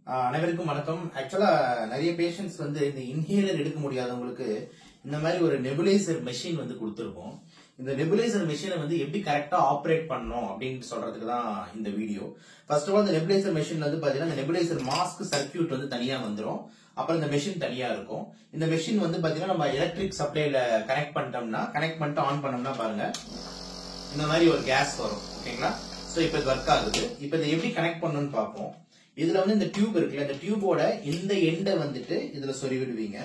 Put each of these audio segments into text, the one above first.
அனைவருக்கும் வணக்கம். ஆக்சுவலா நிறைய பேஷண்ட்ஸ் வந்து இந்த இன்ஹேலர் எடுக்க முடியாதவங்களுக்கு இந்த மாதிரி ஒரு நெபுலைசர் மெஷின் வந்து கொடுத்துருக்கோம். இந்த நெபுலைசர் மெஷினை வந்து எப்படி கரெக்டா ஆப்ரேட் பண்ணணும் அப்படின்னு சொல்றதுக்கு தான் இந்த வீடியோ. ஃபர்ஸ்ட் ஆஃப் ஆல் இந்த நெபுலைசர் மெஷின் வந்து பாத்தீங்கன்னா இந்த நெபுலைசர் மாஸ்க் சர்க்கியூட் வந்து தனியா வந்துடும். அப்புறம் இந்த மெஷின் தனியா இருக்கும். இந்த மெஷின் வந்து பாத்தீங்கன்னா நம்ம எலக்ட்ரிக் சப்ளைல கனெக்ட் பண்ணிட்டு ஆன் பண்ணோம்னா பாருங்க இந்த மாதிரி ஒரு கேஸ் வரும். ஓகேங்களா? சோ இப்போ இது ஒர்க் ஆகுது. இப்போ இதை எப்படி கனெக்ட் பண்ணணும்னு பார்ப்போம். இதுல வந்து இந்த டியூப் இருக்குல்ல, இந்த டியூபோட இந்த எண்டை வந்துட்டு இதுல சொருவிடுவீங்க.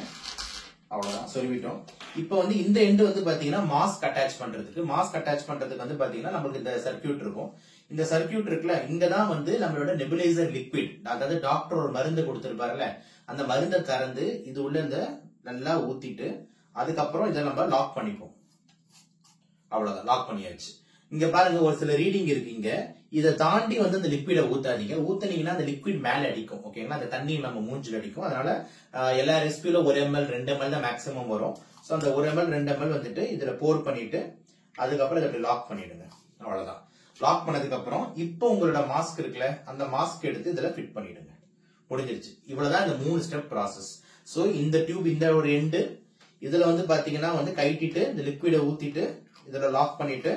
அவ்வளவுதான், சொருவிட்டோம். இப்போ வந்து இந்த எண்டு வந்து பாத்தீங்கன்னா மாஸ்க் அட்டாச் பண்றதுக்கு வந்து பாத்தீங்கன்னா நமக்கு இந்த சர்க்கியூட் இருக்கும். இந்த சர்க்கியூட் இருக்குல்ல, இங்கதான் வந்து நம்மளோட நெபுலைசர் லிக்விட், அதாவது டாக்டர் ஒரு மருந்து கொடுத்திருப்பாருல, அந்த மருந்தை திறந்து இது உள்ள இந்த நல்லா ஊத்திட்டு அதுக்கப்புறம் இதை நம்ம லாக் பண்ணிப்போம். அவ்வளவுதான், லாக் பண்ணியாச்சு. இங்க பாருங்க ஒரு சில ரீடிங் இருக்கு. இங்க இதை தாண்டி வந்து அந்த லிக்விட ஊத்தாதீங்க. ஊத்துனீங்கன்னா அந்த லிக்விட் மேல அடிக்கும். ஓகேங்களா? அந்த தண்ணி நம்ம மூஞ்சில் அடிக்கும். அதனால எல்லா ரெசிபியில 1 ml 2 ml தான் மேக்ஸிமம் வரும். சோ அந்த 1 ml 2 ml வந்துட்டு இதுல போர் பண்ணிட்டு அதுக்கப்புறம் இதை லாக் பண்ணிடுங்க. அவ்வளவுதான். லாக் பண்ணதுக்கு அப்புறம் இப்போ உங்களோட மாஸ்க் இருக்குல்ல, அந்த மாஸ்க் எடுத்து இதுல ஃபிட் பண்ணிடுங்க. முடிஞ்சிருச்சு. இவ்வளவுதான் இந்த 3 ஸ்டெப் ப்ராசஸ். சோ இந்த டியூப் இந்த ஒரு எண்டு இதுல வந்து பாத்தீங்கன்னா வந்து கைட்டிட்டு இந்த லிக்விட ஊத்திட்டு இதுல லாக் பண்ணிட்டு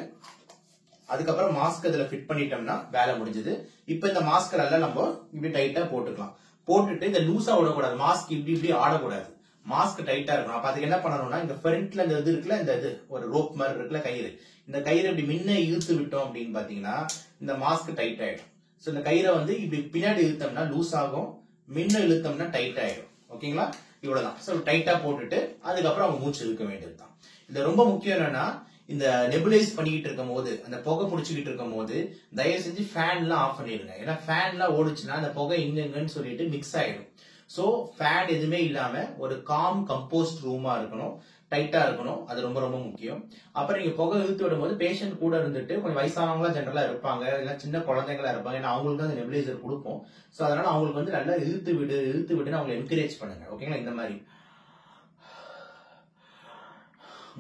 அதுக்கப்புறம் மாஸ்க் இதுல ஃபிட் பண்ணிட்டோம்னா வேலை முடிஞ்சது. இப்ப இந்த மாஸ்க் எல்லாம் நம்ம இப்படி டைட்டா போட்டுக்கலாம். போட்டுட்டு இந்த லூசா விடக்கூடாது. மாஸ்க் இப்படி ஆடக்கூடாது. மாஸ்க் டைட்டா இருக்கணும். அப்ப அதுக்கு என்ன பண்ணணும்னா இந்த ஃப்ரண்ட்ல இந்த இது இருக்குல்ல, இந்த இது ஒரு ரோப் மாதிரி இருக்குல்ல கயிறு, இந்த கயிறு இப்படி முன்ன இழுத்து விட்டோம் அப்படின்னு பாத்தீங்கன்னா இந்த மாஸ்க் டைட் ஆயிடும். சோ இந்த கயிறை வந்து இப்படி பின்னாடி இழுத்தோம்னா லூஸ் ஆகும், முன்ன இழுத்தோம்னா டைட் ஆயிடும். ஓகேங்களா? இவ்வளவுதான். சோ டைட்டா போட்டுட்டு அதுக்கப்புறம் அவங்க மூச்சு இழுக்க வேண்டியதுதான். இது ரொம்ப முக்கியம். என்னன்னா இந்த நெபுலைஸ் பண்ணிக்கிட்டு இருக்கும் போது, அந்த புகை பிடிச்சிக்கிட்டு இருக்கும் போது தயவு செஞ்சு ஃபேன் எல்லாம் ஆஃப் பண்ணிடுங்க. ஏன்னா ஃபேன் எல்லாம் ஓடுச்சுன்னா அந்த புகை இங்கன்னு சொல்லிட்டு மிக்ஸ் ஆயிடும். சோ ஃபேன் எதுவுமே இல்லாம ஒரு காம் கம்போஸ்ட் ரூமா இருக்கணும், டைட்டா இருக்கணும். அது ரொம்ப ரொம்ப முக்கியம். அப்புறம் நீங்க புகை இழுத்து விடும் போது பேஷண்ட் கூட இருந்துட்டு, கொஞ்சம் வயசானவங்களா ஜென்ரலா இருப்பாங்க, இல்ல சின்ன குழந்தைங்களா இருப்பாங்க. ஏன்னா அவங்களுக்கு தான் நெபுலைசர் கொடுப்போம். சோ அதனால அவங்களுக்கு வந்து நல்லா இழுத்து விடுன்னு அவங்களை என்கரேஜ் பண்ணுங்க. ஓகேங்களா? இந்த மாதிரி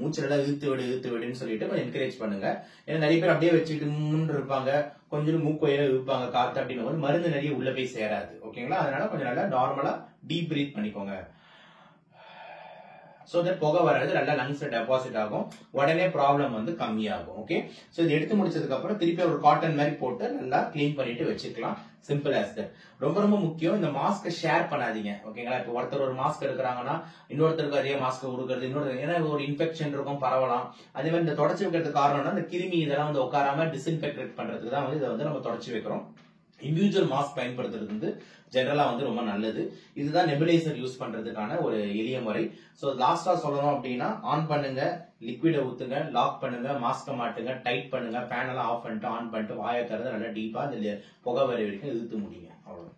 மூச்சு நல்லா இழுத்து விடுன்னு சொல்லிட்டு கொஞ்சம் என்கரேஜ் பண்ணுங்க. ஏன்னா நிறைய பேர் அப்படியே வச்சுட்டு முன்னு இருப்பாங்க, கொஞ்சம் மூக்கையில இழுப்பாங்க காத்து அப்படின்னு போது மருந்து நிறைய உள்ள போய் சேராது. ஓகேங்களா? அதனால கொஞ்சம் நல்லா நார்மலா டீப் பிரீத் பண்ணிக்கோங்க. சோ தட் புகை வராது, நல்லா லங்ஸ்ல டெபாசிட் ஆகும், உடனே ப்ராப்ளம் வந்து கம்மியாகும். ஓகே? சோ இது எடுத்து முடிச்சதுக்கு அப்புறம் திருப்பி ஒரு காட்டன் மாதிரி போட்டு நல்லா கிளீன் பண்ணிட்டு வச்சுக்கலாம். Simple as that. ரொம்ப ரொம்ப முக்கியம், இந்த மாஸ்க் ஷேர் பண்ணாதீங்க. ஓகேங்களா? இப்போ ஒருத்தர் ஒரு மாஸ்க் எடுக்கிறாங்கன்னா இன்னொருத்தருக்கு அதே மாஸ்க் கொடுக்கறது, ஏன்னா ஒரு இன்ஃபெக்ஷன் இருக்கும், பரவலாம். அதே மாதிரி இந்த தொடச்சி வைக்கிறதுக்கு காரணம்னா இந்த கிருமி இதெல்லாம் வந்து உட்காராம டிஸ்இன்ஃபெக்ட் பண்றதுக்கு தான் வந்து இதை வந்து நம்ம தொடச்சி வைக்கிறோம். இண்டிவிஜுவல் மாஸ்க் பயன்படுத்துறது வந்து ஜெனரலா வந்து ரொம்ப நல்லது. இதுதான் நெபுலைசர் யூஸ் பண்றதுக்கான ஒரு எளிய முறை. சோ லாஸ்டா சொல்லணும் அப்படின்னா, ஆன் பண்ணுங்க, லிக்விட ஊத்துங்க, லாக் பண்ணுங்க, மாஸ்க மாட்டுங்க, டைட் பண்ணுங்க, ஃபேன் எல்லாம் ஆஃப் பண்ணிட்டு ஆன் பண்ணிட்டு வாயை திறந்து நல்லா டீப்பா இந்த புகை வரை வரைக்கும் இழுத்து முடியுங்க. அவ்வளவு.